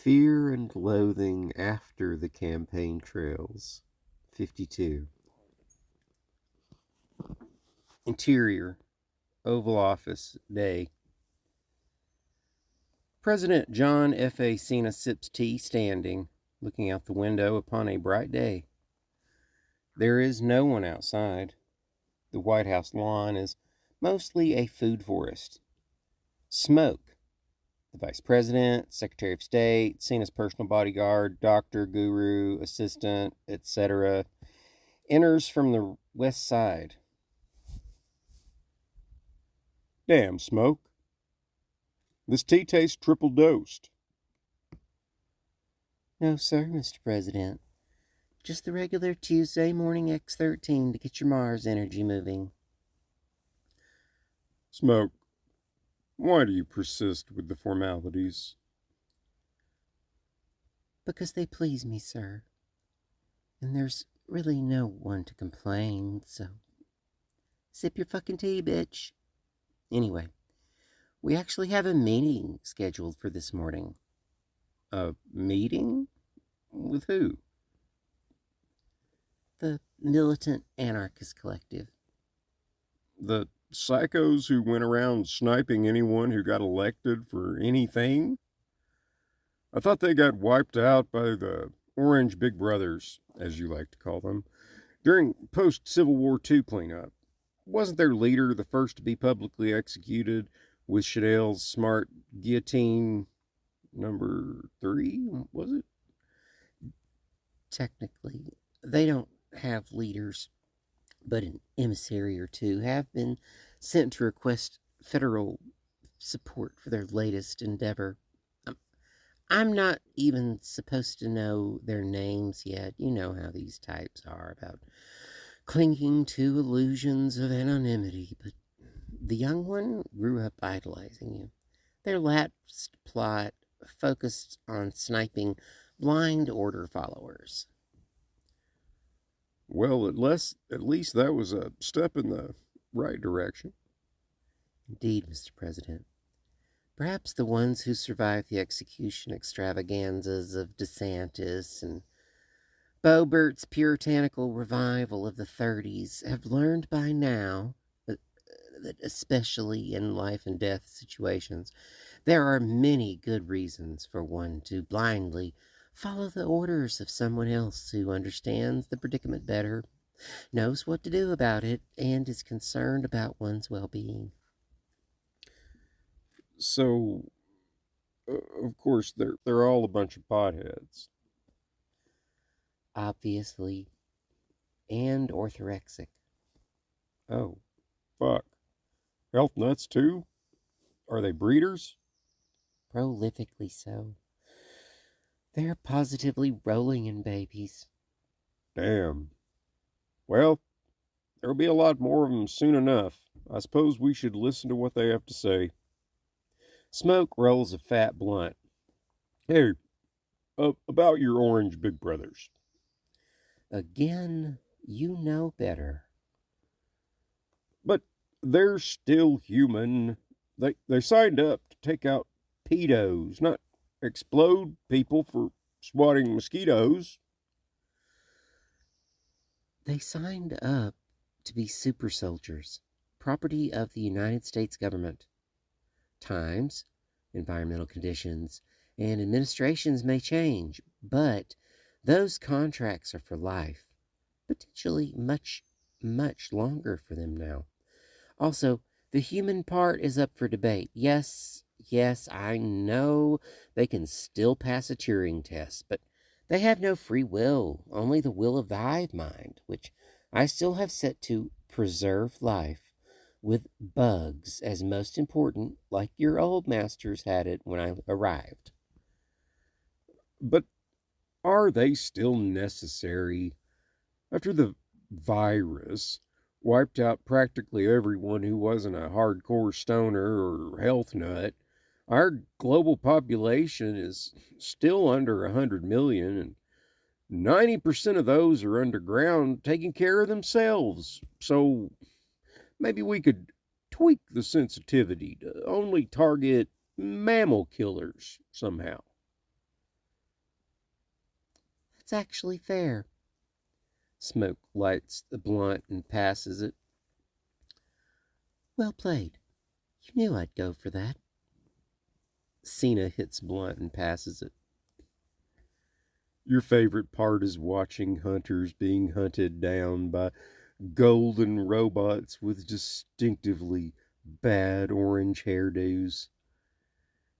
Fear and loathing after the campaign trails. 52. Interior, Oval Office, day. President John F. A. Cena sips tea standing, looking out the window upon a bright day. There is no one outside. The White House lawn is mostly a food forest. Smoke. The Vice President, Secretary of State, Cena's personal bodyguard, doctor, guru, assistant, etc., enters from the west side. Damn, Smoke. This tea tastes triple dosed. No, sir, Mr. President. Just the regular Tuesday morning X13 to get your Mars energy moving. Smoke, why do you persist with the formalities? Because they please me, sir. And there's really no one to complain, so sip your fucking tea, bitch. Anyway, we actually have a meeting scheduled for this morning. A meeting? With who? The Militant Anarchist Collective. The psychos who went around sniping anyone who got elected for anything? I thought they got wiped out by the Orange Big Brothers, as you like to call them, during post-Civil War II cleanup. Wasn't their leader the first to be publicly executed with Chanel's smart guillotine number 3, was it? Technically, they don't have leaders, but an emissary or two have been sent to request federal support for their latest endeavor. I'm not even supposed to know their names yet. You know how these types are about clinging to illusions of anonymity, but the young one grew up idolizing you. Their last plot focused on sniping blind order followers. Well, at least that was a step in the right direction. Indeed, Mr. President. Perhaps the ones who survived the execution extravaganzas of DeSantis and Boebert's puritanical revival of the 30s have learned by now that, especially in life and death situations, there are many good reasons for one to blindly follow the orders of someone else who understands the predicament better, knows what to do about it, and is concerned about one's well-being. So, of course, they're all a bunch of potheads. Obviously, and orthorexic. Oh, fuck. Health nuts too? Are they breeders? Prolifically so. They're positively rolling in babies. Damn. Well, there'll be a lot more of them soon enough. I suppose we should listen to what they have to say. Smoke rolls a fat blunt. Hey, about your orange big brothers. Again, you know better. But they're still human. They signed up to take out pedos, not explode people for swatting mosquitoes. They signed up to be super soldiers, property of the United States government. Times, environmental conditions, and administrations may change, but those contracts are for life, potentially much, much longer for them now. Also, the human part is up for debate. Yes, yes, I know they can still pass a Turing test, but they have no free will, only the will of the hive mind, which I still have set to preserve life, with bugs as most important, like your old masters had it when I arrived. But are they still necessary? After the virus wiped out practically everyone who wasn't a hardcore stoner or health nut, our global population is still under 100 million, and 90% of those are underground taking care of themselves. So maybe we could tweak the sensitivity to only target mammal killers somehow. It's actually fair. Smoke lights the blunt and passes it. Well played. You knew I'd go for that. Cena hits blunt and passes it. Your favorite part is watching hunters being hunted down by golden robots with distinctively bad orange hairdos.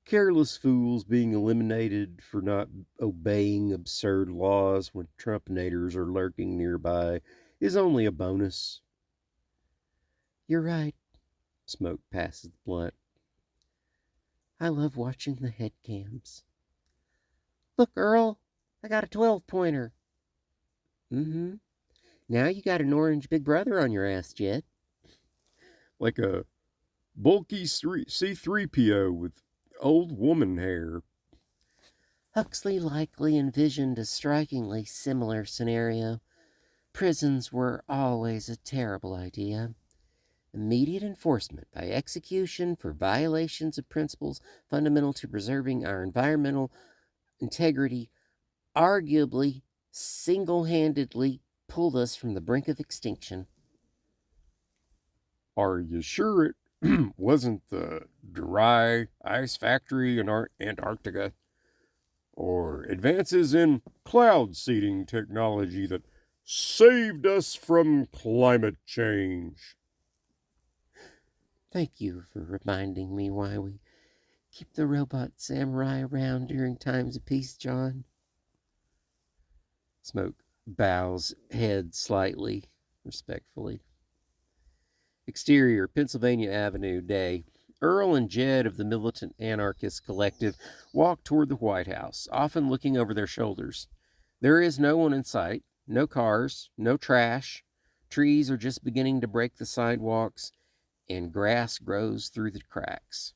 Careless fools being eliminated for not obeying absurd laws when Trumpinators are lurking nearby is only a bonus. You're right. Smoke passes the blunt. I love watching the head cams. Look, Earl, I got a 12-pointer. Mm-hmm. Now you got an orange big brother on your ass, Jed. Like a bulky C3PO with old woman hair. Huxley likely envisioned a strikingly similar scenario. Prisons were always a terrible idea. Immediate enforcement by execution for violations of principles fundamental to preserving our environmental integrity arguably single-handedly pulled us from the brink of extinction. Are you sure it wasn't the dry ice factory in Antarctica? Or advances in cloud seeding technology that saved us from climate change? Thank you for reminding me why we keep the robot samurai around during times of peace, John. Smoke bows head slightly, respectfully. Exterior, Pennsylvania Avenue, day. Earl and Jed of the Militant Anarchist Collective walk toward the White House, often looking over their shoulders. There is no one in sight, no cars, no trash. Trees are just beginning to break the sidewalks, and grass grows through the cracks.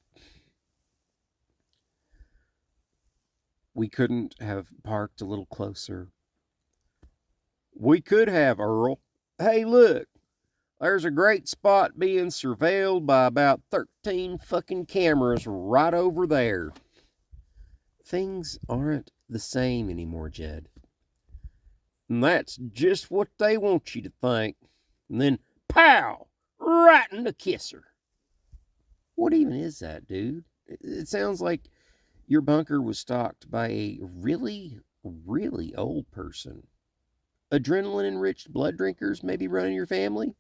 We couldn't have parked a little closer. We could have, Earl. Hey, look. There's a great spot being surveilled by about 13 fucking cameras right over there. Things aren't the same anymore, Jed. And that's just what they want you to think. And then, pow! Right in the kisser. What even is that, dude? It sounds like your bunker was stocked by a really, really old person. Adrenaline-enriched blood drinkers maybe running your family?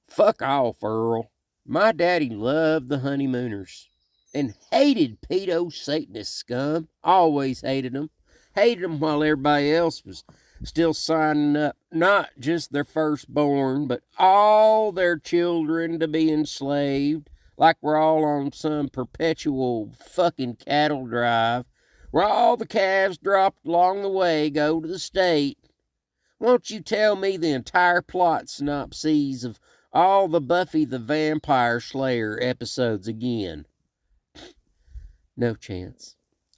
Fuck off, Earl. My daddy loved the honeymooners and hated pedo Satanist scum. Always hated them. Hated them while everybody else was still signing up, not just their firstborn, but all their children to be enslaved, like we're all on some perpetual fucking cattle drive, where all the calves dropped along the way go to the state. Won't you tell me the entire plot synopses of all the Buffy the Vampire Slayer episodes again? No chance.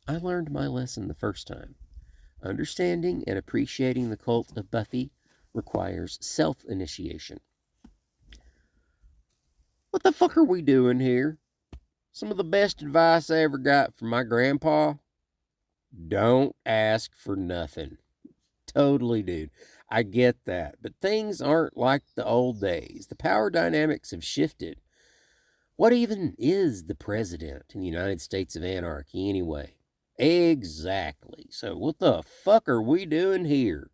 I learned my lesson the first time. Understanding and appreciating the cult of Buffy requires self-initiation. What the fuck are we doing here? Some of the best advice I ever got from my grandpa? Don't ask for nothing. Totally, dude. I get that. But things aren't like the old days. The power dynamics have shifted. What even is the president in the United States of Anarchy anyway? Exactly. So what the fuck are we doing here?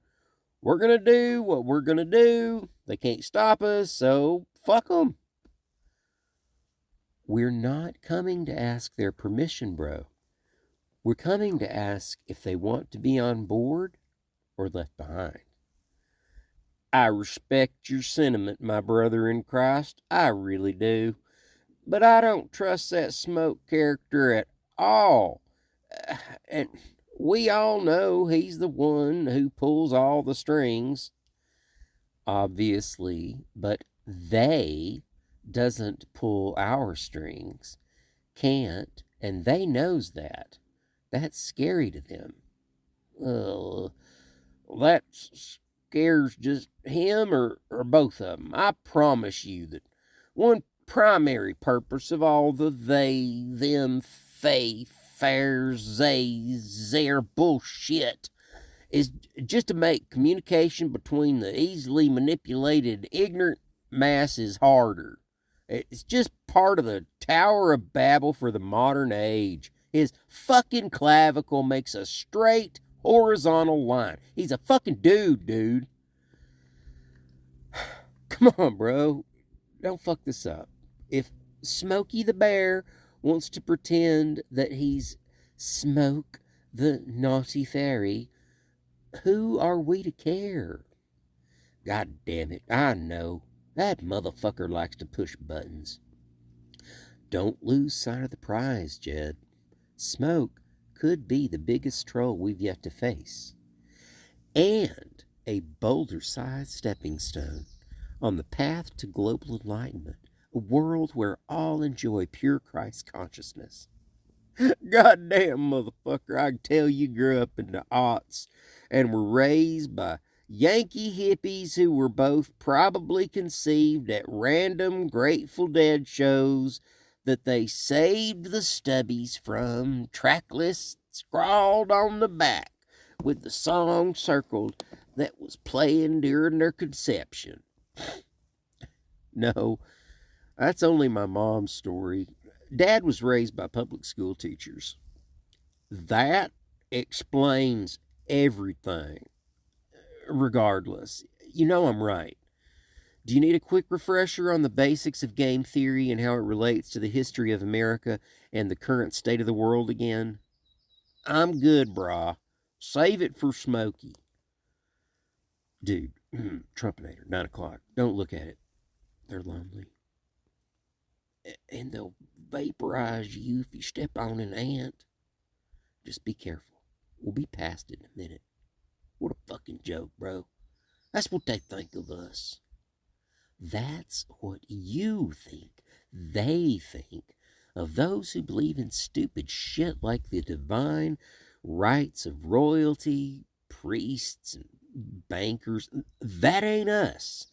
We're gonna do what we're gonna do. They can't stop us, so fuck them. We're not coming to ask their permission, bro. We're coming to ask if they want to be on board or left behind. I respect your sentiment, my brother in Christ. I really do. But I don't trust that Smoke character at all. And we all know he's the one who pulls all the strings. Obviously, but they doesn't pull our strings. Can't, and they knows that. That's scary to them. That scares just him or both of them. I promise you that one primary purpose of all the they, them, they, fairs, they, their bullshit is just to make communication between the easily manipulated, ignorant masses harder. It's just part of the Tower of Babel for the modern age. His fucking clavicle makes a straight horizontal line. He's a fucking dude. Come on, bro. Don't fuck this up. If Smokey the Bear wants to pretend that he's Smoke the Naughty Fairy, who are we to care? God damn it, I know. That motherfucker likes to push buttons. Don't lose sight of the prize, Jed. Smoke could be the biggest troll we've yet to face, and a boulder-sized stepping stone on the path to global enlightenment, a world where all enjoy pure Christ consciousness. Goddamn, motherfucker, I can tell you grew up in the aughts and were raised by Yankee hippies who were both probably conceived at random Grateful Dead shows that they saved the stubbies from, track lists scrawled on the back with the song circled that was playing during their conception. No, that's only my mom's story. Dad was raised by public school teachers. That explains everything. Regardless, you know I'm right. Do you need a quick refresher on the basics of game theory and how it relates to the history of America and the current state of the world again? I'm good, brah. Save it for Smokey. Dude, Trumpinator, 9 o'clock. Don't look at it. They're lonely. And they'll vaporize you if you step on an ant. Just be careful. We'll be past it in a minute. What a fucking joke, bro. That's what they think of us. That's what you think. They think of those who believe in stupid shit like the divine rights of royalty, priests, and bankers. That ain't us.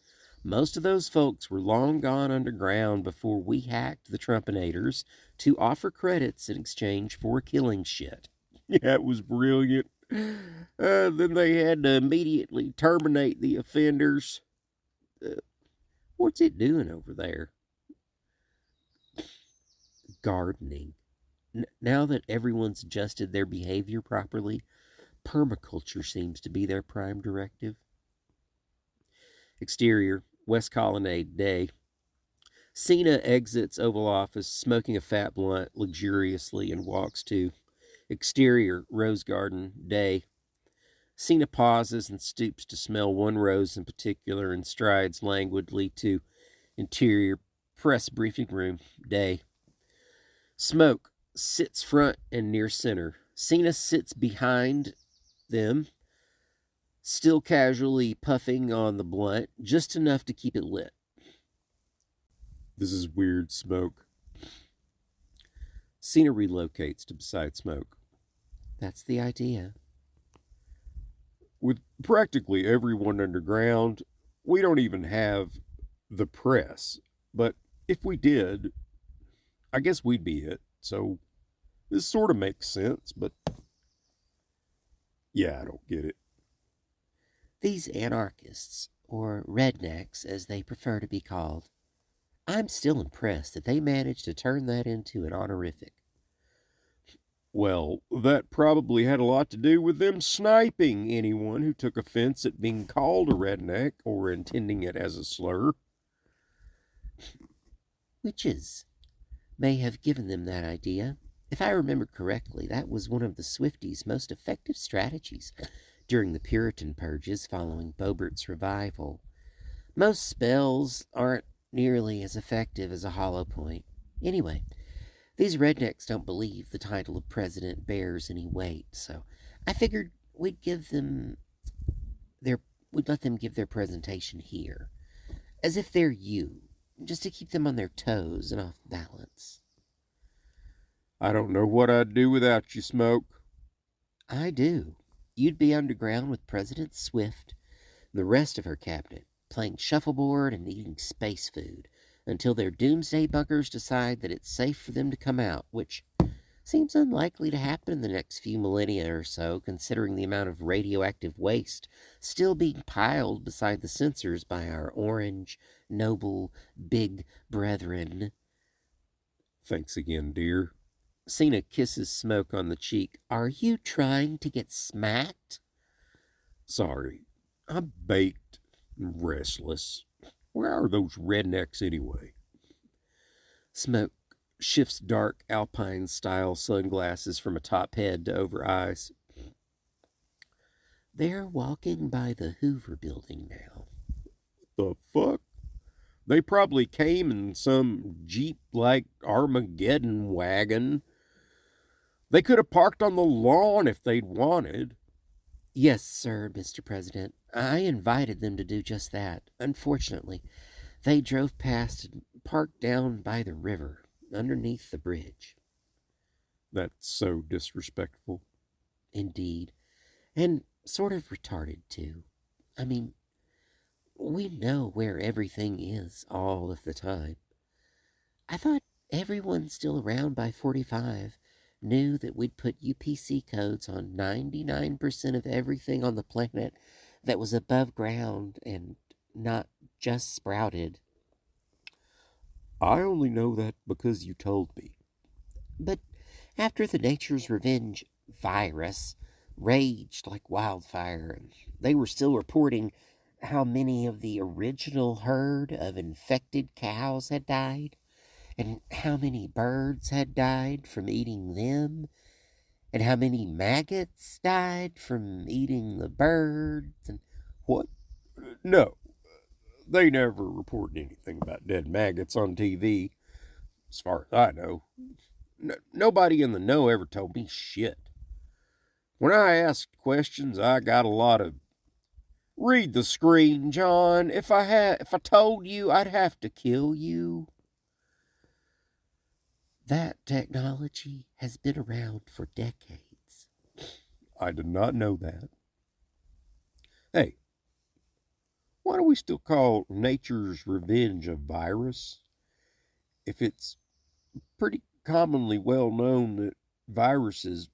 Most of those folks were long gone underground before we hacked the Trumpinators to offer credits in exchange for killing shit. Yeah, it was brilliant. Then they had to immediately terminate the offenders. What's it doing over there? Gardening. Now that everyone's adjusted their behavior properly, permaculture seems to be their prime directive. Exterior, West Colonnade, day. Cena exits Oval Office, smoking a fat blunt luxuriously, and walks to exterior, Rose Garden, day. Cena pauses and stoops to smell one rose in particular and strides languidly to interior, press briefing room, day. Smoke sits front and near center. Cena sits behind them, still casually puffing on the blunt, just enough to keep it lit. This is weird, Smoke. Cena relocates to beside Smoke. That's the idea. With practically everyone underground, we don't even have the press. But if we did, I guess we'd be it. So this sort of makes sense, but yeah, I don't get it. These anarchists, or rednecks as they prefer to be called, I'm still impressed that they managed to turn that into an honorific. Well, that probably had a lot to do with them sniping anyone who took offense at being called a redneck or intending it as a slur. Witches may have given them that idea. If I remember correctly, that was one of the Swifties' most effective strategies during the Puritan purges following Bobert's revival. Most spells aren't nearly as effective as a hollow point. Anyway, these rednecks don't believe the title of president bears any weight, so I figured we'd let them give their presentation here, as if they're you, just to keep them on their toes and off balance. I don't know what I'd do without you, Smoke. I do. You'd be underground with President Swift and the rest of her cabinet, playing shuffleboard and eating space food until their doomsday bunkers decide that it's safe for them to come out, which Seems unlikely to happen in the next few millennia or so, considering the amount of radioactive waste still being piled beside the sensors by our orange, noble, big brethren. Thanks again, dear. Cena kisses Smoke on the cheek. Are you trying to get smacked? Sorry. I'm baked and restless. Where are those rednecks anyway? Smoke shifts dark alpine style sunglasses from a top head to over eyes. They're walking by the Hoover building now. The fuck? They probably came in some Jeep like Armageddon wagon. They could have parked on the lawn if they'd wanted. Yes, sir, Mr. President. I invited them to do just that. Unfortunately, they drove past and parked down by the river, underneath the bridge. That's so disrespectful. Indeed. And sort of retarded, too. I mean, we know where everything is all of the time. I thought everyone still around by 45 knew that we'd put UPC codes on 99% of everything on the planet that was above ground and not just sprouted. I only know that because you told me. But after the Nature's Revenge virus raged like wildfire, and they were still reporting how many of the original herd of infected cows had died, and how many birds had died from eating them, and how many maggots died from eating the birds, and What? No, they never reported anything about dead maggots on TV, as far as I know. Nobody in the know ever told me shit. When I asked questions, I got a lot of read the screen, John. If I told you, I'd have to kill you. that technology has been around for decades. I did not know that. Hey, why do we still call Nature's Revenge a virus? If it's pretty commonly well known that viruses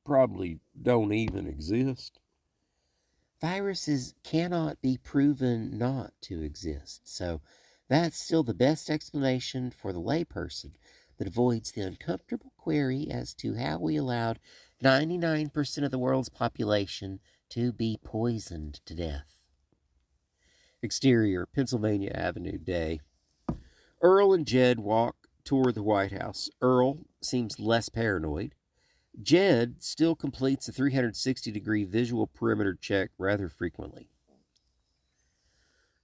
probably don't even exist. Viruses cannot be proven not to exist, so that's still the best explanation for the layperson that avoids the uncomfortable query as to how we allowed 99% of the world's population to be poisoned to death. Exterior, Pennsylvania Avenue, day. Earl and Jed walk toward the White House. Earl seems less paranoid. Jed still completes a 360-degree visual perimeter check rather frequently.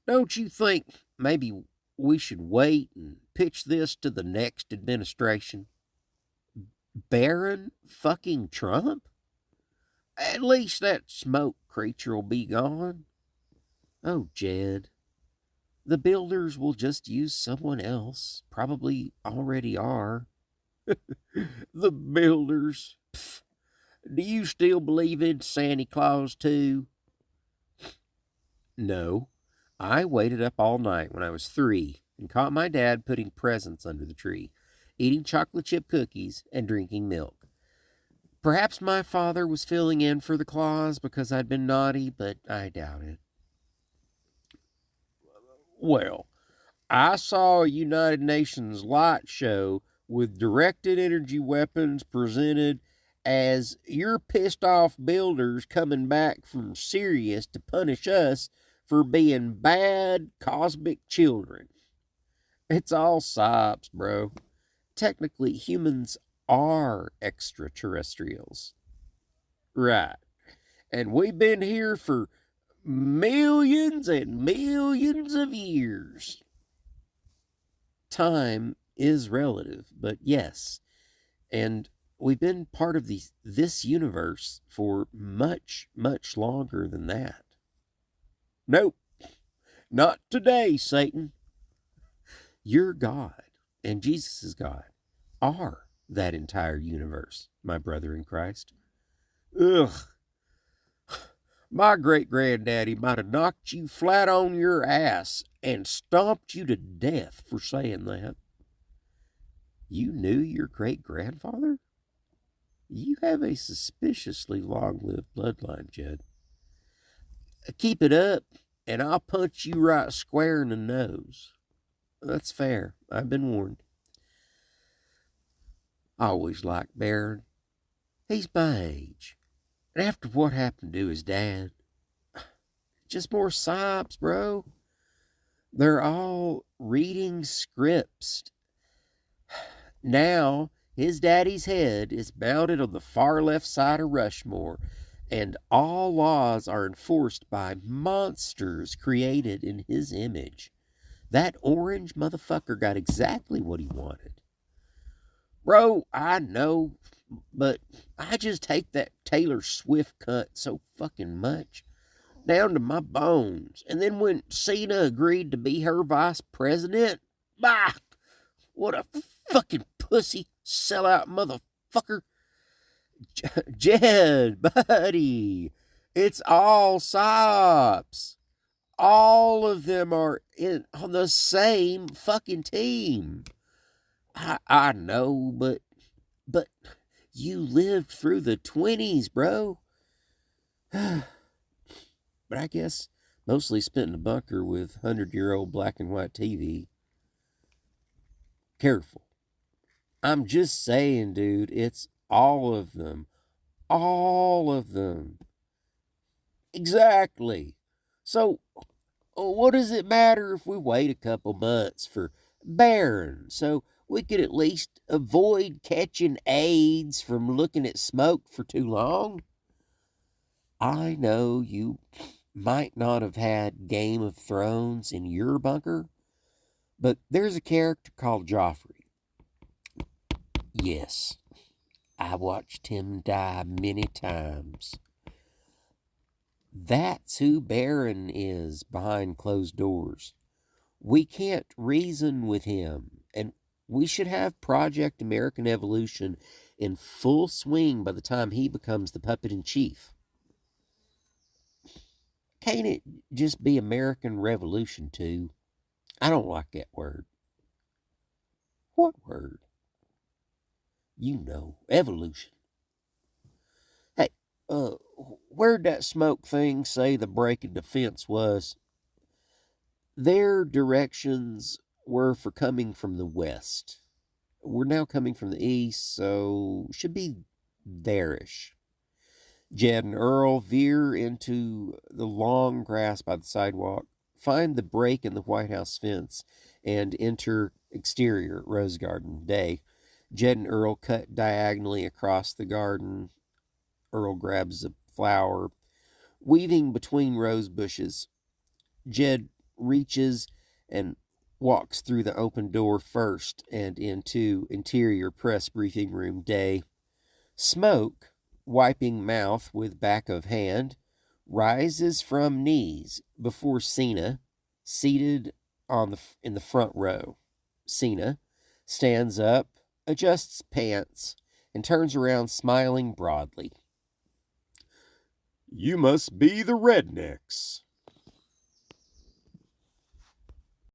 Don't you think maybe we should wait and pitch this to the next administration? Baron fucking Trump? At least that smoke creature will be gone. Oh, Jed, the builders will just use someone else. Probably already are. The builders. Pfft. Do you still believe in Santa Claus, too? No. I waited up all night when I was 3 and caught my dad putting presents under the tree, eating chocolate chip cookies, and drinking milk. Perhaps my father was filling in for the Claus because I'd been naughty, but I doubt it. Well, I saw a United Nations light show with directed energy weapons presented as your pissed off builders coming back from Sirius to punish us for being bad cosmic children. It's all sops, bro. Technically, humans are extraterrestrials. Right. And we've been here for millions and millions of years. Time is relative, but yes. And we've been part of this universe for much, much longer than that. Nope, not today, Satan. Your God and Jesus' God are that entire universe, my brother in Christ. Ugh. My great granddaddy might have knocked you flat on your ass and stomped you to death for saying that. You knew your great grandfather? You have a suspiciously long lived bloodline, Jed. Keep it up, and I'll punch you right square in the nose. That's fair. I've been warned. I always liked Barron. He's my age. And after what happened to his dad, just more sops, bro. They're all reading scripts. Now, his daddy's head is mounted on the far left side of Rushmore, and all laws are enforced by monsters created in his image. That orange motherfucker got exactly what he wanted. Bro, I know, but I just hate that Taylor Swift cunt so fucking much. Down to my bones. And then when Cena agreed to be her vice president, bah, what a fucking pussy sellout motherfucker. Jed, buddy, it's all sops. All of them are on the same fucking team. I know, but you lived through the 20s, bro. But I guess mostly spent in a bunker with 100-year-old black and white TV. Careful. I'm just saying, dude, it's all of them. All of them. Exactly. So, what does it matter if we wait a couple months for Barron so we could at least avoid catching AIDS from looking at smoke for too long? I know you might not have had Game of Thrones in your bunker, but there's a character called Joffrey. Yes, I watched him die many times. That's who Barron is behind closed doors. We can't reason with him, and we should have Project American Evolution in full swing by the time he becomes the puppet in chief. Can't it just be American Revolution, too? I don't like that word. What word? You know, evolution. Hey, where'd that smoke thing say the break in defense was? Their directions were for coming from the west. We're now coming from the east, so should be there-ish. Jed and Earl veer into the long grass by the sidewalk, find the break in the White House fence, and enter exterior rose garden day. Jed and Earl cut diagonally across the garden. Earl grabs a flower, weaving between rose bushes. Jed reaches and walks through the open door first and into interior press briefing room day. Smoke, wiping mouth with back of hand, rises from knees before Cena, seated in the front row. Cena stands up, adjusts pants, and turns around smiling broadly. You must be the rednecks.